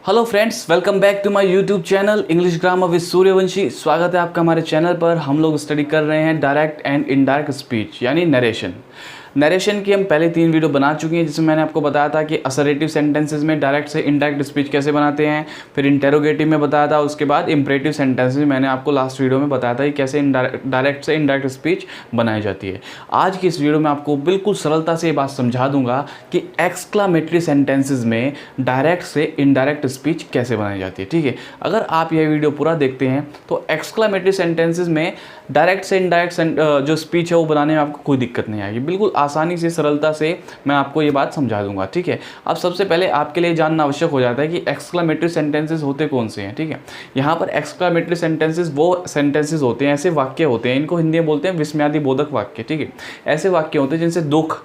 Hello friends, welcome back to my YouTube channel English grammar with Suryavanshi. स्वागत है आपका हमारे चैनल पर। हम लोग स्टडी कर रहे हैं डायरेक्ट एंड इनडायरेक्ट स्पीच यानी नरेशन की हम पहले 3 वीडियो बना चुके हैं, जिसमें मैंने आपको बताया था कि असर्टिव सेंटेंसेस में डायरेक्ट से इनडायरेक्ट स्पीच कैसे बनाते हैं, फिर इंटेरोगेटिव में बताया था, उसके बाद इंपरेटिव सेंटेंसेस में मैंने आपको लास्ट वीडियो में बताया था कि कैसे डायरेक्ट से इनडायरेक्ट स्पीच बनाई जाती है। आज की इस वीडियो में आपको बिल्कुल सरलता से ये बात समझा दूंगा कि एक्सक्लामेटरी सेंटेंसेस में डायरेक्ट से इनडायरेक्ट स्पीच कैसे बनाई जाती है। ठीक है, अगर आप यह वीडियो पूरा देखते हैं तो एक्सक्लामेटरी सेंटेंसेस में डायरेक्ट से इनडायरेक्ट जो स्पीच है वो बनाने में आपको कोई दिक्कत नहीं आएगी। बिल्कुल आसानी से, सरलता से मैं आपको ये बात समझा दूंगा। ठीक है, अब सबसे पहले आपके लिए जानना आवश्यक हो जाता है कि एक्सक्लामेटरी सेंटेंसेस होते कौन से हैं। ठीक है, यहाँ पर एक्सक्लामेटरी सेंटेंसेस वो सेंटेंसेस होते हैं, ऐसे वाक्य होते हैं, इनको हिंदी में बोलते हैं विस्मयादि बोधक वाक्य। ठीक है, ऐसे वाक्य होते हैं जिनसे दुख,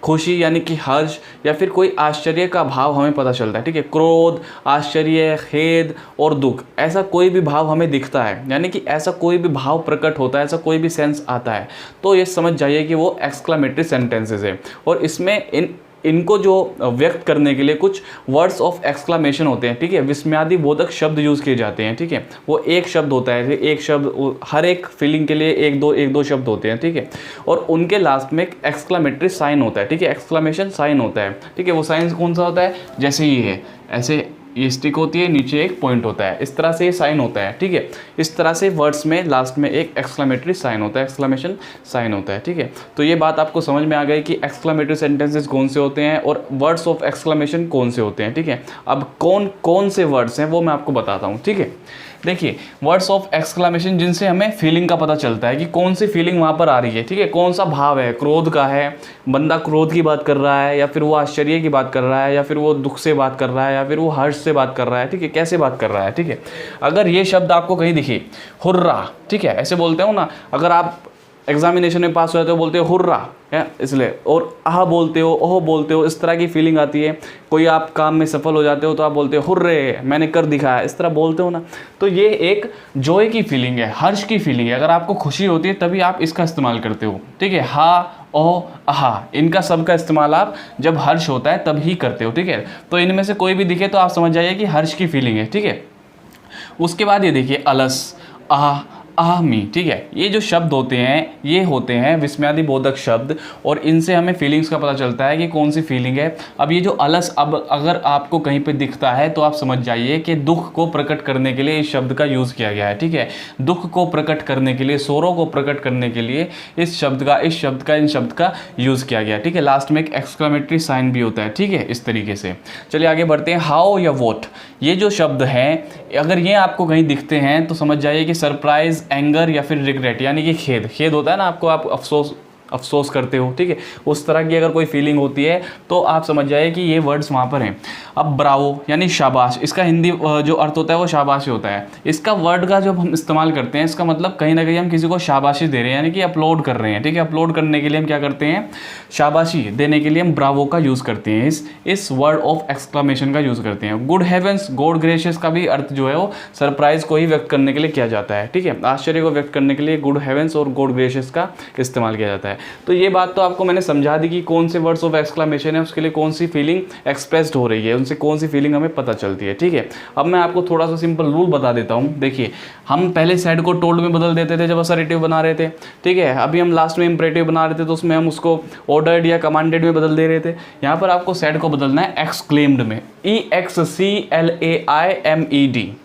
खुशी यानी कि हर्ष या फिर कोई आश्चर्य का भाव हमें पता चलता है। ठीक है, क्रोध, आश्चर्य, खेद और दुख, ऐसा कोई भी भाव हमें दिखता है, यानी कि ऐसा कोई भी भाव प्रकट होता है, ऐसा कोई भी सेंस आता है, तो ये समझ जाइए कि वो एक्सक्लामेटरी सेंटेंसेस है। और इसमें इनको जो व्यक्त करने के लिए कुछ वर्ड्स ऑफ एक्सक्लामेशन होते हैं। ठीक है, विस्मयादि बोधक शब्द यूज़ किए जाते हैं। ठीक है, वो एक शब्द होता है, एक शब्द, हर एक फीलिंग के लिए एक दो शब्द होते हैं। ठीक है, और उनके लास्ट में एक एक्सक्लामेटरी साइन होता है। ठीक है, एक्सक्लामेशन साइन होता है। ठीक है, वो साइन कौन सा होता है? जैसे ये है, ऐसे ये स्टिक होती है, नीचे एक पॉइंट होता है, इस तरह से ये साइन होता है। ठीक है, इस तरह से वर्ड्स में लास्ट में एक एक्सक्लामेटरी साइन होता है, एक्सक्लामेशन साइन होता है। ठीक है, तो ये बात आपको समझ में आ गई कि एक्सक्लामेटरी सेंटेंसेस कौन से होते हैं और वर्ड्स ऑफ एक्सक्लामेशन कौन से होते हैं। ठीक है, अब कौन कौन से वर्ड्स हैं वो मैं आपको बताता हूँ। ठीक है, देखिए, वर्ड्स ऑफ एक्सक्लामेशन जिनसे हमें फीलिंग का पता चलता है कि कौन सी फीलिंग वहाँ पर आ रही है। ठीक है, कौन सा भाव है, क्रोध का है, बंदा क्रोध की बात कर रहा है, या फिर वो आश्चर्य की बात कर रहा है, या फिर वो दुख से बात कर रहा है, या फिर वो हर्ष से बात कर रहा है। ठीक है, कैसे बात कर रहा है। ठीक है, अगर ये शब्द आपको कहीं दिखे, हुर्रा, ठीक है, ऐसे बोलते हो ना, अगर आप एग्जामिनेशन में पास हो जाते हो बोलते हो हुर्रा है, इसलिए, और आह बोलते हो, ओह बोलते हो, इस तरह की फीलिंग आती है। कोई आप काम में सफल हो जाते हो तो आप बोलते हो हुर्रे, मैंने कर दिखाया, इस तरह बोलते हो ना, तो ये एक जॉय की फीलिंग है, हर्ष की फीलिंग है। अगर आपको खुशी होती है तभी आप इसका इस्तेमाल करते हो। ठीक है, हा, ओह, आहा, इनका सबका इस्तेमाल आप जब हर्ष होता है तब ही करते हो। ठीक है, तो इनमें से कोई भी दिखे तो आप समझ जाइए कि हर्ष की फीलिंग है। ठीक है, उसके बाद ये देखिए अलस, आह, आहमी। ठीक है, ये जो शब्द होते हैं ये होते हैं विस्मयादि बोधक शब्द, और इनसे हमें फीलिंग्स का पता चलता है कि कौन सी फीलिंग है। अब ये जो अलस, अब अगर आपको कहीं पे दिखता है तो आप समझ जाइए कि दुख को प्रकट करने के लिए इस शब्द का यूज़ किया गया है। ठीक है, दुख को प्रकट करने के लिए, सोरो को प्रकट करने के लिए इन शब्द का यूज़ किया गया है। ठीक है, लास्ट में एक एक्सक्लामेटरी साइन भी होता है। ठीक है, इस तरीके से चलिए आगे बढ़ते हैं। हाउ या वॉट, ये जो शब्द हैं, अगर ये आपको कहीं दिखते हैं तो समझ जाइए कि सरप्राइज, एंगर या फिर रिग्रेट यानी कि खेद होता है ना आपको, आप अफसोस करते हो। ठीक है, उस तरह की अगर कोई फीलिंग होती है तो आप समझ जाइए कि ये वर्ड्स वहाँ पर हैं। अब ब्रावो यानी शाबाश, इसका हिंदी जो अर्थ होता है वो शाबाशी होता है। इसका वर्ड का जब हम इस्तेमाल करते हैं, इसका मतलब कहीं ना कहीं हम किसी को शाबाशी दे रहे हैं, यानी कि अपलोड कर रहे हैं। ठीक है, अपलोड करने के लिए हम क्या करते हैं, शाबाशी देने के लिए हम ब्रावो का यूज़ करते हैं, इस वर्ड ऑफ एक्सक्लामेशन का यूज़ करते हैं। गुड हेवेंस, गॉड ग्रेशियस का भी अर्थ जो है वो सरप्राइज को ही व्यक्त करने के लिए किया जाता है। ठीक है, आश्चर्य को व्यक्त करने के लिए गुड हेवेंस और गॉड ग्रेशियस का इस्तेमाल किया जाता है। तो ये बात तो आपको मैंने समझा दी कि कौन से वर्ड्स ऑफ एक्सक्लामेशन है, उसके लिए कौन सी फीलिंग एक्सप्रेस्ड हो रही है, उनसे कौन सी फीलिंग हमें पता चलती है। ठीक है, अब मैं आपको थोड़ा सा सिंपल रूल बता देता हूँ। देखिए, हम पहले सेड को टोल्ड में बदल देते थे जब असर्टिव बना रहे थे। ठीक है, अभी हम लास्ट में इंपरेटिव बना रहे थे तो उसमें हम उसको ऑर्डर्ड या कमांडेड में बदल दे रहे थे। यहाँ पर आपको सेड को बदलना है एक्सक्लेम्ड में, EXCLAIMED।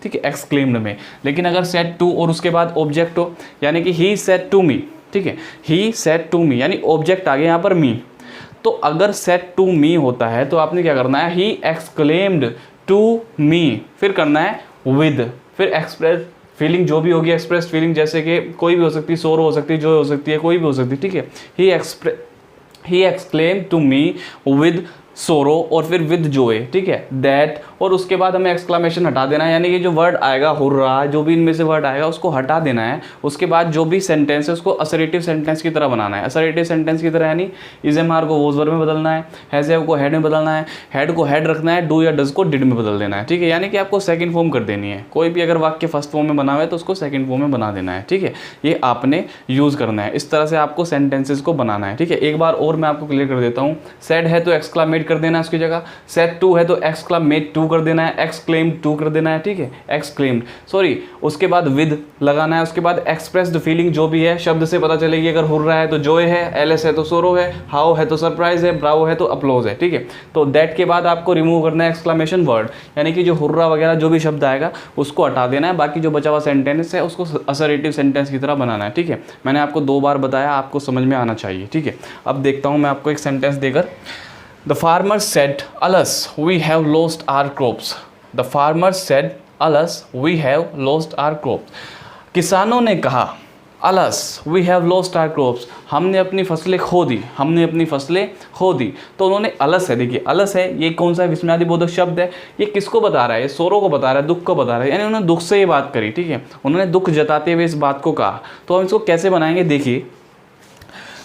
ठीक है, एक्सक्लेम्ड में। लेकिन अगर सेड टू और उसके बाद ऑब्जेक्ट हो, यानी कि ही सेड टू मी, ठीक है, ही सेड टू मी यानी ऑब्जेक्ट आ गया यहाँ पर मी, तो अगर सेड टू मी होता है तो आपने क्या करना है, ही एक्सक्लेम्ड टू मी, फिर करना है विद, फिर एक्सप्रेस फीलिंग जो भी होगी, एक्सप्रेस फीलिंग जैसे कि कोई भी हो सकती है, सोरो हो सकती है, जो हो सकती है, कोई भी हो सकती है। ठीक है, he exclaim to me with सोरो और फिर विद जोए। ठीक है, दैट, और उसके बाद हमें एक्सक्लामेशन हटा देना है, यानी कि जो वर्ड आएगा हुर्रा, जो भी इनमें से वर्ड आएगा उसको हटा देना है। उसके बाद जो भी सेंटेंस है उसको असर्टिव सेंटेंस की तरह बनाना है। असर्टिव सेंटेंस की तरह यानी इज एम आर को वॉज वर्ब में बदलना है, हैज हैव को हैड में बदलना है, हैड को हैड रखना है, डू या डज को डिड में बदल देना है। ठीक है, यानी कि आपको सेकंड फॉर्म कर देनी है। कोई भी अगर वाक्य फर्स्ट फॉर्म में बना हुआ है तो उसको सेकंड फॉर्म में बना देना है। ठीक है, ये आपने यूज़ करना है, इस तरह से आपको सेंटेंसेस को बनाना है। ठीक है, एक बार और मैं आपको क्लियर कर देता हूँ। सेड है तो एक्सक्लामेट एक्सक्लेमेट कर देना है उसकी जगह, सेड टू है तो एक्सक्लेमेट टू कर देना है, एक्सक्लेम्ड टू कर देना है, ठीक है, एक्सक्लेम्ड, सॉरी, उसके बाद विद लगाना है, उसके बाद एक्सप्रेस्ड फीलिंग जो भी है शब्द से पता चलेगी, अगर हुर्रा है तो जॉय है, एलएस है तो सोरो है, हाउ है तो सरप्राइज है, ब्रावो है तो अपलोज है, ठीक है। तो दैट के बाद आपको रिमूव करना है एक्सक्लेमेशन वर्ड, यानी कि जो हुर्रा वगैरह जो भी शब्द आएगा उसको हटा देना है, बाकी जो बचा हुआ सेंटेंस है उसको असर्टिव सेंटेंस की तरह बनाना है, ठीक है। मैंने आपको 2 बार बताया, आपको समझ में आना चाहिए, ठीक है। अब देखता हूँ मैं आपको एक सेंटेंस देकर। The farmer said alas we have lost our crops. The farmer said alas we have lost our crops. किसानों ने कहा alas we have lost our crops, हमने अपनी फसलें खो दी, हमने अपनी फसलें खो दी। तो उन्होंने अलस है, देखिए अलस है, ये कौन सा विस्मयादि बोधक शब्द है, ये किसको बता रहा है, ये सोरो को बता रहा है, दुख को बता रहा है, यानी उन्होंने दुख से ये बात करी, ठीक है, उन्होंने दुख जताते हुए इस बात को कहा। तो हम इसको कैसे बनाएंगे, देखिए,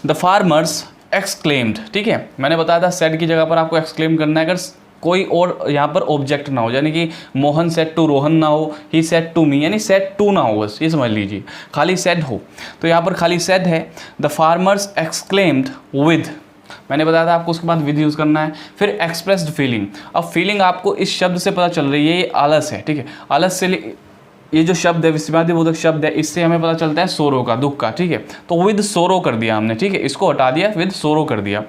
द फार्मर्स एक्सक्लेम्ड, ठीक है, मैंने बताया था सेड की जगह पर आपको एक्सक्लेम करना है, अगर कोई और यहाँ पर ऑब्जेक्ट ना हो, यानी कि मोहन सेड टू रोहन ना हो, ही सेड टू मी, यानी सेड टू ना हो, बस ये समझ लीजिए, खाली सेड हो। तो यहाँ पर खाली सेड है। द फार्मर्स एक्सक्लेम्ड विद, मैंने बताया था आपको उसके बाद विद यूज़ करना है। फिर एक्सप्रेस्ड फीलिंग, अब फीलिंग आपको इस शब्द से पता चल रही है, ये आलस है, ठीक है, आलस से ये जो शब्द है विस्मयादि बोधक शब्द है, इससे हमें पता चलता है सोरो का, दुख का, ठीक है। तो विद सोरो कर दिया हमने, ठीक है, इसको हटा दिया, विद सोरो कर दिया।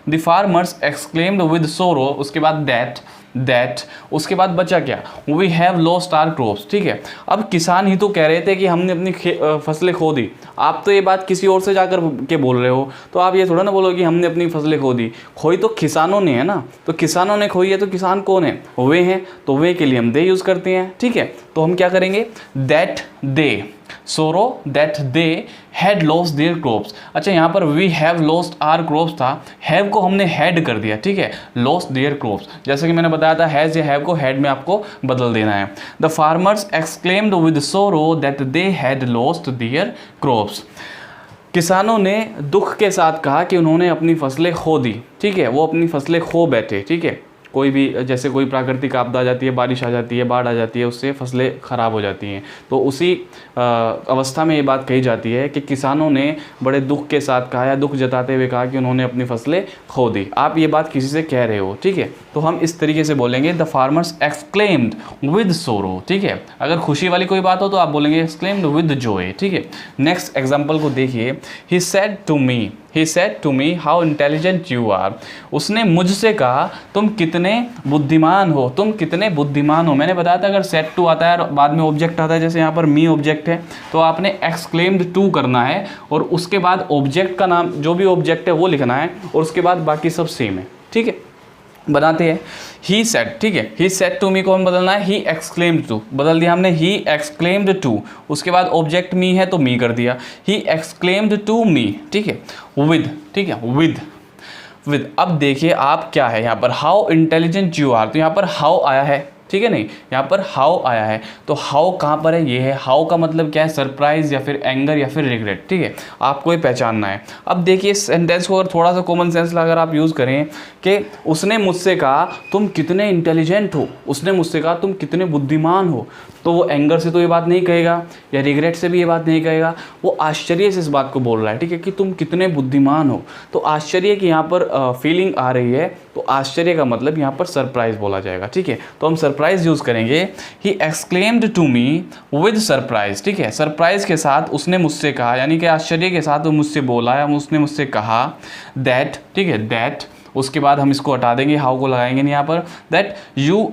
द फार्मर्स एक्सक्लेम्ड विद सोरो, उसके बाद दैट, उसके बाद बचा क्या, we have lost our crops, ठीक है। अब किसान ही तो कह रहे थे कि हमने अपनी फसलें खो दी, आप तो ये बात किसी और से जाकर के बोल रहे हो, तो आप ये थोड़ा ना बोलो कि हमने अपनी फसलें खो दी, खोई तो किसानों ने है ना, तो किसानों ने खोई है तो किसान कौन है, वे हैं, तो वे के लिए हम दे यूज़ करते हैं, ठीक है। तो हम क्या करेंगे, that they, sorrow that they had lost their crops. अच्छा, यहाँ पर we have lost our crops था, हैव को हमने हैड कर दिया, ठीक है, लॉस्ट देयर क्रॉप्स, जैसे कि मैंने बताया था हैज़ या हैव को हैड में आपको बदल देना है। द फार्मर्स एक्सक्लेम्ड विद सोरो that they had lost their crops. किसानों ने दुख के साथ कहा कि उन्होंने अपनी फसलें खो दी, ठीक है, वो अपनी फसलें खो बैठे, ठीक है। कोई भी जैसे कोई प्राकृतिक आपदा आ जाती है, बारिश आ जाती है, बाढ़ आ जाती है, उससे फसलें ख़राब हो जाती हैं, तो उसी अवस्था में ये बात कही जाती है कि किसानों ने बड़े दुख के साथ कहा या दुख जताते हुए कहा कि उन्होंने अपनी फसलें खो दी। आप ये बात किसी से कह रहे हो, ठीक है, तो हम इस तरीके से बोलेंगे द फार्मर्स एक्सक्लेम्ड विद सोरो, ठीक है। अगर खुशी वाली कोई बात हो तो आप बोलेंगे एक्सक्लेम्ड विद जॉय, ठीक है। नेक्स्ट एग्जाम्पल को देखिए, he said to me how intelligent you are. उसने मुझसे कहा तुम कितने बुद्धिमान हो, तुम कितने बुद्धिमान हो। मैंने बताया था अगर सेड टू आता है और बाद में ऑब्जेक्ट आता है, जैसे यहाँ पर मी ऑब्जेक्ट है, तो आपने एक्सक्लेम्ड टू करना है और उसके बाद ऑब्जेक्ट का नाम, जो भी ऑब्जेक्ट है वो लिखना है और उसके बाद बाकी सब सेम है, ठीक है। बनाते हैं, ही सेड, ठीक है, ही सेड टू मी को हम बदलना है, ही एक्सक्लेम्ड टू, बदल दिया हमने, ही एक्सक्लेम्ड टू, उसके बाद ऑब्जेक्ट मी है तो मी कर दिया, ही एक्सक्लेम्ड टू मी, ठीक है, विद, ठीक है, विद। अब देखिए आप क्या है यहाँ पर, हाउ इंटेलिजेंट यू आर, तो यहाँ पर हाउ आया है, ठीक है, नहीं, यहाँ पर हाउ आया है, तो हाउ कहाँ पर है, ये है। हाउ का मतलब क्या है, सरप्राइज या फिर एंगर या फिर रिग्रेट, ठीक है, आपको ये पहचानना है। अब देखिए सेंटेंस को अगर थोड़ा सा कॉमन सेंस अगर आप यूज़ करें कि उसने मुझसे कहा तुम कितने इंटेलिजेंट हो, उसने मुझसे कहा तुम कितने बुद्धिमान हो, तो वो एंगर से तो ये बात नहीं कहेगा या रिग्रेट से भी ये बात नहीं कहेगा, वो आश्चर्य से इस बात को बोल रहा है, ठीक है, कि तुम कितने बुद्धिमान हो। तो आश्चर्य की यहाँ पर फीलिंग आ रही है, तो आश्चर्य का मतलब यहाँ पर सरप्राइज बोला जाएगा, ठीक है। तो हम सरप्राइज यूज़ करेंगे, he exclaimed to me with surprise, ठीक है, सरप्राइज के साथ उसने मुझसे कहा, यानी कि आश्चर्य के साथ वो मुझसे बोला या उसने मुझसे कहा दैट, ठीक है, दैट, उसके बाद हम इसको हटा देंगे, हाउ को लगाएंगे नहीं यहाँ पर, that you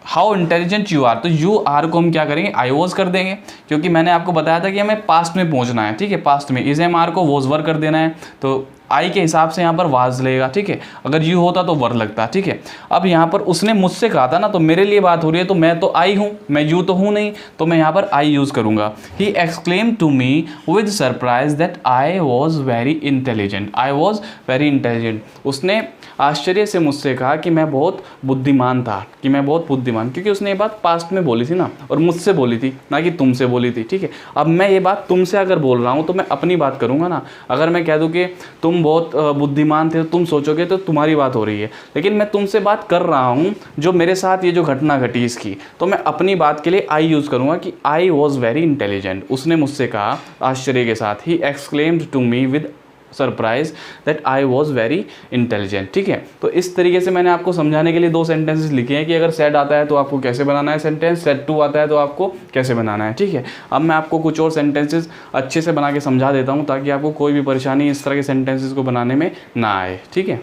how intelligent you are, तो यू आर को हम क्या करेंगे, आई वॉज कर देंगे, क्योंकि मैंने आपको बताया था कि हमें पास्ट में पहुंचना है, ठीक है, पास्ट में, इस एम आर को वॉज वर कर देना है, तो आई के हिसाब से यहाँ पर वाज लेगा, ठीक है, अगर यू होता तो वर लगता, ठीक है। अब यहाँ पर उसने मुझसे कहा था ना, तो मेरे लिए बात हो रही है, तो मैं तो आई हूँ, मैं यू तो हूँ नहीं, तो मैं यहाँ पर आई यूज़ करूँगा। He exclaim to me with surprise that I was very intelligent, I was very intelligent. उसने आश्चर्य से मुझसे कहा कि मैं बहुत बुद्धिमान था, कि मैं बहुत बुद्धिमान, क्योंकि उसने ये बात पास्ट में बोली थी ना, और मुझसे बोली थी, ना कि तुमसे बोली थी, ठीक है। अब मैं ये बात तुमसे अगर बोल रहा हूँ तो मैं अपनी बात करूँगा ना, अगर मैं कह दूँ कि तुम बहुत बुद्धिमान थे, तुम सोचोगे तो तुम्हारी बात हो रही है, लेकिन मैं तुमसे बात कर रहा हूँ जो मेरे साथ ये जो घटना घटी इसकी, तो मैं अपनी बात के लिए आई यूज़ करूँगा कि आई वॉज वेरी इंटेलिजेंट, उसने मुझसे कहा आश्चर्य के साथ, he exclaimed to me with surprise that I was very intelligent. ठीक है, तो इस तरीके से मैंने आपको समझाने के लिए 2 सेंटेंसेस लिखे हैं कि अगर सेड आता है तो आपको कैसे बनाना है सेंटेंस, सेड टू आता है तो आपको कैसे बनाना है। ठीक है, अब मैं आपको कुछ और सेंटेंसेस अच्छे से बना के समझा देता हूँ ताकि आपको कोई भी परेशानी इस तरह के सेंटेंसेस को बनाने में ना आए। ठीक है,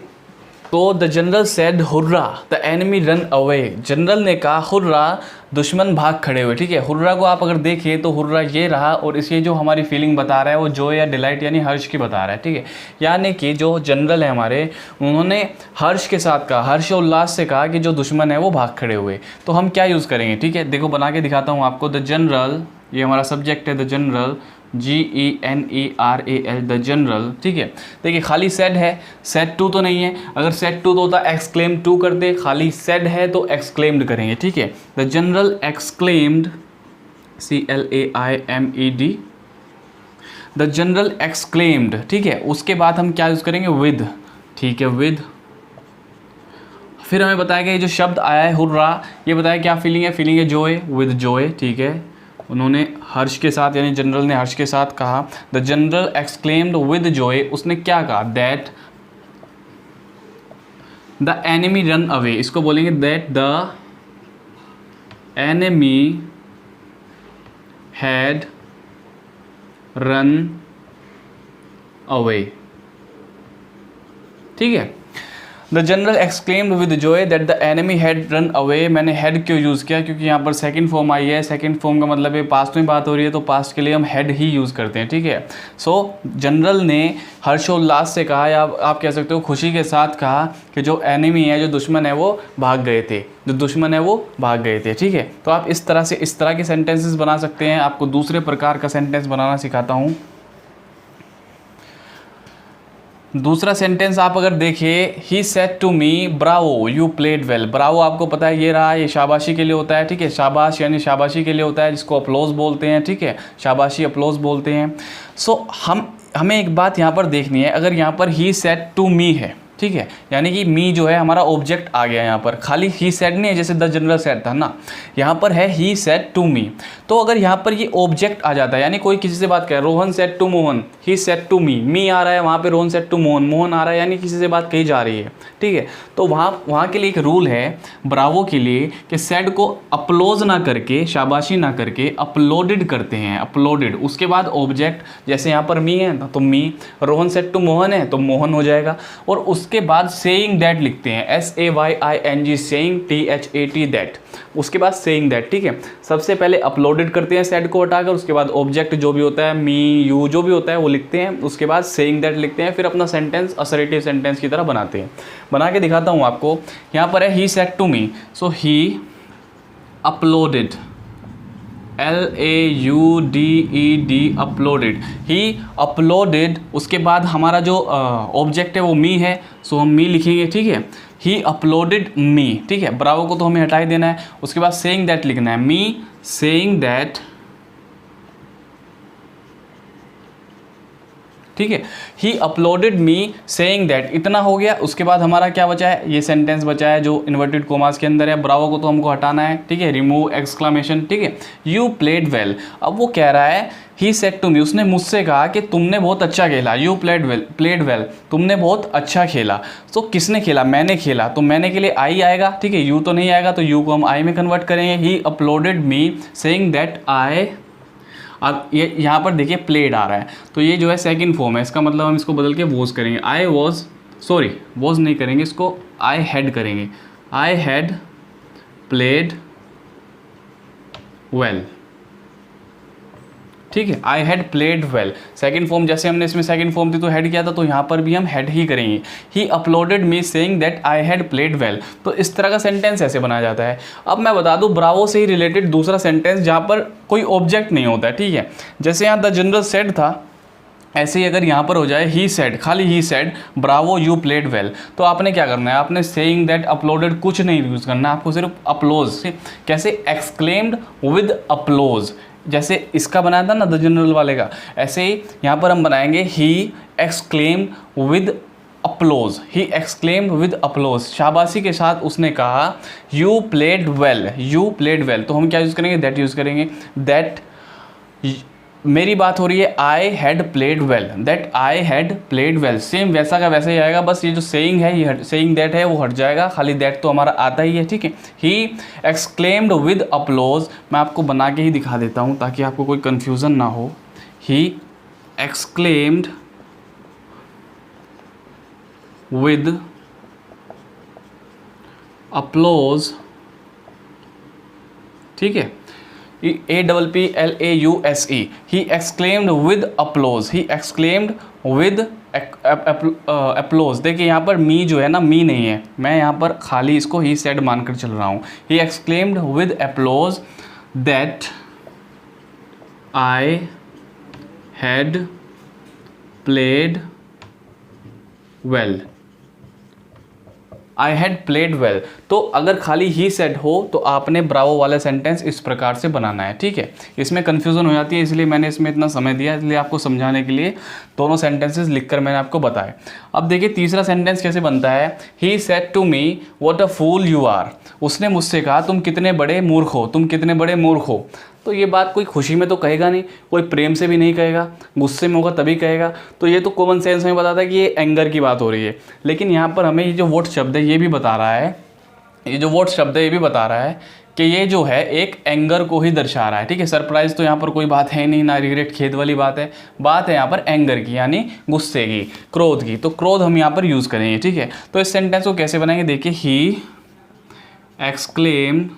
तो the general said hurrah the enemy run away. General ने कहा हुर्रा, दुश्मन भाग खड़े हुए। ठीक है, हुर्रा को आप अगर देखिए तो हुर्रा ये रहा, और इसे जो हमारी फीलिंग बता रहा है वो जॉय या डिलाइट यानी हर्ष की बता रहा है। ठीक है, यानी कि जो जनरल है हमारे, उन्होंने हर्ष के साथ कहा, हर्ष और उल्लास से कहा कि जो दुश्मन है वो भाग खड़े हुए। तो हम क्या यूज़ करेंगे? ठीक है, देखो बना के दिखाता हूँ आपको। द जनरल, ये हमारा सब्जेक्ट है, the general, GENERAL, the general. ठीक है, देखिए खाली सेड है, सेड टू तो नहीं है। अगर सेड टू तो होता एक्सक्लेम टू करते, खाली सेड है तो एक्सक्लेम्ड करेंगे। ठीक है, the general exclaimed, CLAIMED, the general exclaimed. ठीक है, उसके बाद हम क्या यूज़ करेंगे? विद। ठीक है, विद। फिर हमें बताया गया ये जो शब्द आया है हुर्रा, ये बताया क्या फीलिंग है? फीलिंग है जॉय, विद जॉय। ठीक है, उन्होंने हर्ष के साथ यानी जनरल ने हर्ष के साथ कहा। The general exclaimed with Joy, उसने क्या कहा? That the enemy run away. इसको बोलेंगे that the enemy had run away. ठीक है, the general exclaimed with Joy that the enemy had run away. मैंने हैड क्यों यूज़ किया? क्योंकि यहाँ पर सेकंड फॉर्म आई है। सेकंड फॉर्म का मतलब है पास्ट में बात हो रही है, तो पास्ट के लिए हम हैड ही यूज़ करते हैं। ठीक है, सो जनरल ने हर्षोल्लास से कहा, या आप कह सकते हो खुशी के साथ कहा कि जो एनिमी है, जो दुश्मन है वो भाग गए थे, जो दुश्मन है वो भाग गए थे। ठीक है, तो आप इस तरह के सेंटेंसेस बना सकते हैं। आपको दूसरे प्रकार का सेंटेंस बनाना सिखाता हूँ। दूसरा सेंटेंस आप अगर देखिए, he said to me bravo you played well. Bravo आपको पता है ये रहा, ये शाबाशी के लिए होता है। ठीक है, शाबाश यानी शाबाशी के लिए होता है, जिसको अप्लॉज बोलते हैं। ठीक है, शाबाशी अप्लॉज बोलते हैं। सो हमें एक बात यहाँ पर देखनी है, अगर यहाँ पर ही सेड टू मी है, ठीक है, यानी कि मी जो है हमारा ऑब्जेक्ट आ गया यहाँ पर, खाली ही सेड नहीं है जैसे द जनरल सेड था ना, यहाँ पर है ही सेड टू मी। तो अगर यहाँ पर ये ऑब्जेक्ट आ जाता है, यानी कोई किसी से बात कर, Rohan said to Mohan, he said to me आ रहा है, वहाँ पे रोहन सेड टू मोहन आ रहा है, यानी किसी से बात कही जा रही है। ठीक है, तो वहाँ के लिए एक रूल है ब्रावो के लिए कि सेड को अपलोज ना करके, शाबाशी ना करके अपलोडेड करते हैं, अपलोडेड। उसके बाद ऑब्जेक्ट, जैसे यहाँ पर मी है तो मी, रोहन सेड टू मोहन है तो मोहन हो जाएगा, और उसके बाद सेइंग दैट लिखते हैं, SAYING, सेइंग THAT दैट, उसके बाद सेइंग दैट। ठीक है, सबसे पहले अपलोडेड करते हैं सेड को हटाकर, उसके बाद ऑब्जेक्ट जो भी होता है, मी यू जो भी होता है वो लिखते हैं, उसके बाद सेइंग दैट लिखते हैं, फिर अपना सेंटेंस असर्टिव सेंटेंस की तरह बनाते हैं। बना के दिखाता हूँ आपको। यहाँ पर है he said to me, so he applauded, LAUDED, applauded, he applauded. उसके बाद हमारा जो ऑब्जेक्ट है वो मी है, सो हम मी लिखेंगे। ठीक है, ही अपलोडेड मी। ठीक है, ब्रावो को तो हमें हटा ही देना है। उसके बाद सेइंग दैट लिखना है, मी सेइंग दैट। ठीक है, ही अपलोडेड मी सेइंग दैट, इतना हो गया। उसके बाद हमारा क्या बचा है? ये सेंटेंस बचा है जो इन्वर्टेड कोमास के अंदर है। ब्रावो को तो हमको हटाना है। ठीक है, रिमूव एक्सक्लेमेशन। ठीक है, यू प्लेड वेल। अब वो कह रहा है ही सेड टू मी, उसने मुझसे कहा कि तुमने बहुत अच्छा खेला, यू प्लेड वेल, तुमने बहुत अच्छा खेला। तो किसने खेला? मैंने खेला, तो मैंने के लिए आई आएगा। ठीक है, यू तो नहीं आएगा, तो यू को हम आई में कन्वर्ट करेंगे। He uploaded me saying that I. अब ये यहाँ पर देखिए प्लेड आ रहा है, तो ये जो है सेकंड फॉर्म है, इसका मतलब हम इसको बदल के वॉज करेंगे। आई वॉज, सॉरी वॉज नहीं करेंगे, इसको आई हैड करेंगे। आई हैड प्लेड वेल। ठीक है, आई had played well. Second form, जैसे हमने इसमें सेकंड फॉर्म थी तो हैड किया था, तो यहाँ पर भी हम हैड ही करेंगे। He uploaded me saying that I had played well. तो इस तरह का सेंटेंस ऐसे बनाया जाता है। अब मैं बता दूं ब्रावो से ही रिलेटेड दूसरा सेंटेंस जहाँ पर कोई ऑब्जेक्ट नहीं होता है। ठीक है, जैसे यहाँ द जनरल सेड था, ऐसे ही अगर यहाँ पर हो जाए ही सेड, खाली he said Bravo you played well, तो आपने क्या करना है? आपने सेइंग दैट अपलोडेड कुछ नहीं यूज़ करना, आपको सिर्फ अपलोज। कैसे? एक्सक्लेम्ड विद अपलोज, जैसे इसका बनाया था ना द जनरल वाले का, ऐसे ही यहाँ पर हम बनाएंगे he exclaimed with applause. He exclaimed with applause, शाबाशी के साथ उसने कहा you played well, you played well. तो हम क्या यूज़ करेंगे? दैट यूज़ करेंगे। दैट मेरी बात हो रही है आई had played well, that I had played well, same वैसा का वैसे ही आएगा, बस ये जो सेइंग है, ये सेइंग दैट है वो हट जाएगा, खाली दैट तो हमारा आता ही है, ठीक है। ही एक्सक्लेम्ड विद अपलोज, मैं आपको बना के ही दिखा देता हूँ ताकि आपको कोई कन्फ्यूज़न ना हो। ही एक्सक्लेम्ड विद अपलोज, ठीक है, APPLAUSE, he exclaimed with applause, he exclaimed with applause. देखिए यहाँ पर मी जो है ना, मी नहीं है, मैं यहाँ पर खाली इसको ही सेड मानकर चल रहा हूँ। He exclaimed with applause that I had played well, I had played well. तो अगर खाली ही सेड हो तो आपने ब्रावो वाला सेंटेंस इस प्रकार से बनाना है, ठीक है। इसमें कन्फ्यूज़न हो जाती है, इसलिए मैंने इसमें इतना समय दिया, इसलिए आपको समझाने के लिए दोनों सेंटेंसेस लिखकर मैंने आपको बताए। अब देखिए तीसरा सेंटेंस कैसे बनता है। He said to me what a fool you are, उसने मुझसे कहा तुम कितने बड़े मूर्ख हो, तुम कितने बड़े मूर्ख हो। तो ये बात कोई खुशी में तो कहेगा नहीं, कोई प्रेम से भी नहीं कहेगा, गुस्से में होगा तभी कहेगा। तो ये तो कॉमन सेंस में बताता है कि ये एंगर की बात हो रही है। लेकिन यहाँ पर हमें ये जो व्हाट शब्द है ये भी बता रहा है, ये जो व्हाट शब्द है ये भी बता रहा है कि ये जो है एक एंगर को ही दर्शा रहा है, ठीक है। सरप्राइज तो यहाँ पर कोई बात है नहीं, ना रिग्रेट खेद वाली बात है यहाँ पर एंगर की, यानी गुस्से की, क्रोध की। तो क्रोध हम यहाँ पर यूज़ करेंगे, ठीक है। तो इस सेंटेंस को कैसे बनाएंगे, देखिए ही एक्सक्लेम,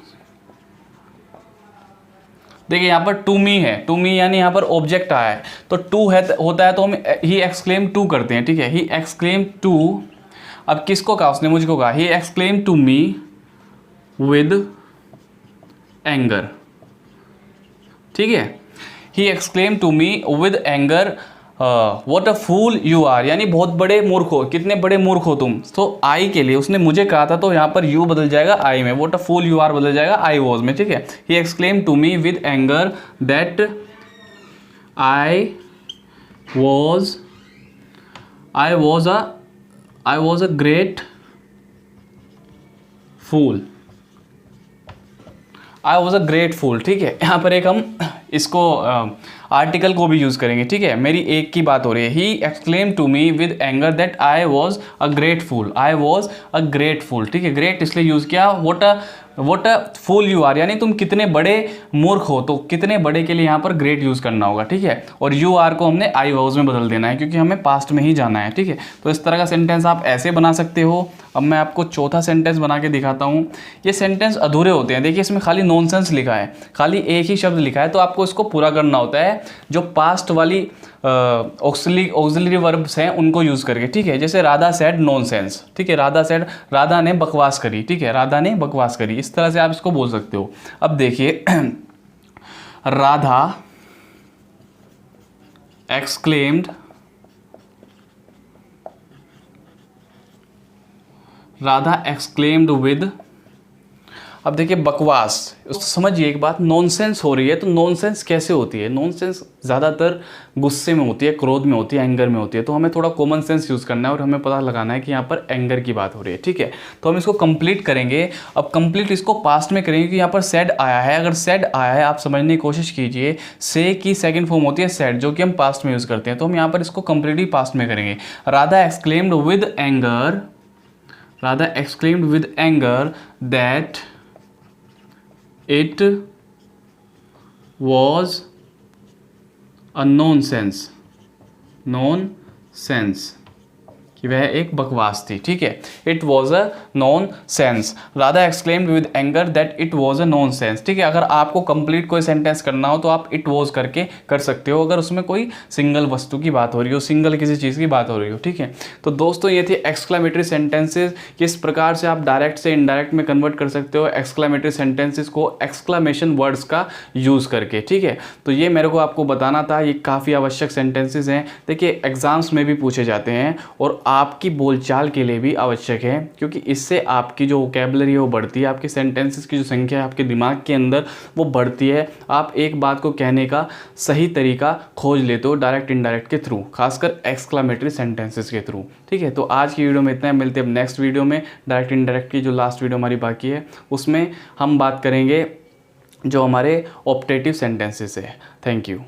देखिए यहाँ पर टू मी है, टू मी यानी यहाँ पर ऑब्जेक्ट आया है, तो टू है होता है तो हम ही एक्सक्लेम टू करते हैं, ठीक है। ही एक्सक्लेम टू, अब किसको कहा उसने, मुझको कहा। He exclaim to me with anger, ठीक है। He exclaim to me with anger what a fool you are, यानी बहुत बड़े मूर्ख हो, कितने बड़े मूर्ख हो तुम। तो आई के लिए उसने मुझे कहा था, तो यहाँ पर यू बदल जाएगा आई में, what a fool you are बदल जाएगा आई वॉज में, ठीक है। He exclaim to me with anger that I was a great fool, I was a great fool, ठीक है। यहाँ पर एक हम इसको आर्टिकल को भी यूज़ करेंगे, ठीक है। मेरी एक की बात हो रही है। He exclaim to me with anger that I was a great fool, I was a great fool, ठीक है। ग्रेट इसलिए यूज़ किया, what a fool you are, यानी तुम कितने बड़े मूर्ख हो। तो कितने बड़े के लिए यहाँ पर ग्रेट यूज़ करना होगा, ठीक है। और यू आर को हमने आई वॉज में बदल देना है, क्योंकि हमें पास्ट में ही जाना है, ठीक है। तो इस तरह का सेंटेंस आप ऐसे बना सकते हो। अब मैं आपको चौथा सेंटेंस बना के दिखाता हूँ। ये सेंटेंस अधूरे होते हैं, देखिए इसमें खाली नॉनसेंस लिखा है, खाली एक ही शब्द लिखा है, तो आपको इसको पूरा करना होता है जो पास्ट वाली ऑक्सिलरी वर्ब्स हैं उनको यूज़ करके, ठीक है। जैसे राधा सेड नॉनसेंस, ठीक है। राधा सेड, राधा ने बकवास करी, ठीक है। राधा ने बकवास करी, इस तरह से आप इसको बोल सकते हो। अब देखिए Radha exclaimed, Radha exclaimed with, अब देखिए बकवास, उसको समझिए एक बात, नॉनसेंस हो रही है। तो नॉनसेंस कैसे होती है, नॉनसेंस ज़्यादातर गुस्से में होती है, क्रोध में होती है, एंगर में होती है। तो हमें थोड़ा कॉमन सेंस यूज़ करना है और हमें पता लगाना है कि यहाँ पर एंगर की बात हो रही है, ठीक है। तो हम इसको कंप्लीट करेंगे। अब कंप्लीट इसको पास्ट में करेंगे कि यहाँ पर सेड आया है। अगर सेड आया है, आप समझने की कोशिश कीजिए, से की सेकेंड फॉर्म होती है सेड, जो कि हम पास्ट में यूज़ करते हैं। तो हम यहाँ पर इसको कंप्लीटली पास्ट में करेंगे। Radha exclaimed with anger, Radha exclaimed with anger that it was a nonsense, कि वह एक बकवास थी, ठीक है। It was a non sense, Radha exclaimed with anger that it was a non sense, ठीक है। अगर आपको कंप्लीट कोई सेंटेंस करना हो तो आप इट वॉज करके कर सकते हो, अगर उसमें कोई सिंगल वस्तु की बात हो रही हो, सिंगल किसी चीज़ की बात हो रही हो, ठीक है। तो दोस्तों ये थे एक्सक्लेमेटरी सेंटेंसेज, किस प्रकार से आप डायरेक्ट से इनडायरेक्ट में कन्वर्ट कर सकते हो एक्सक्लेमेटरी सेंटेंसेज को एक्सक्लेमेशन वर्ड्स का यूज़ करके, ठीक है। तो ये मेरे को आपको बताना था, ये काफ़ी आवश्यक सेंटेंसेज हैं। देखिए एग्जाम्स में भी पूछे जाते हैं और आपकी बोलचाल के लिए भी आवश्यक है, क्योंकि इससे आपकी जो वोकैबुलरी है वो बढ़ती है, आपकी सेंटेंसेस की जो संख्या है आपके दिमाग के अंदर वो बढ़ती है। आप एक बात को कहने का सही तरीका खोज लेते हो डायरेक्ट इनडायरेक्ट के थ्रू, खासकर एक्सक्लेमेटरी सेंटेंसेस के थ्रू, ठीक है। तो आज की वीडियो में इतना, मिलते हैं अब नेक्स्ट वीडियो में। डायरेक्ट इनडायरेक्ट की जो लास्ट वीडियो हमारी बाकी है उसमें हम बात करेंगे जो हमारे ऑप्टेटिव सेंटेंसेस है। Thank you.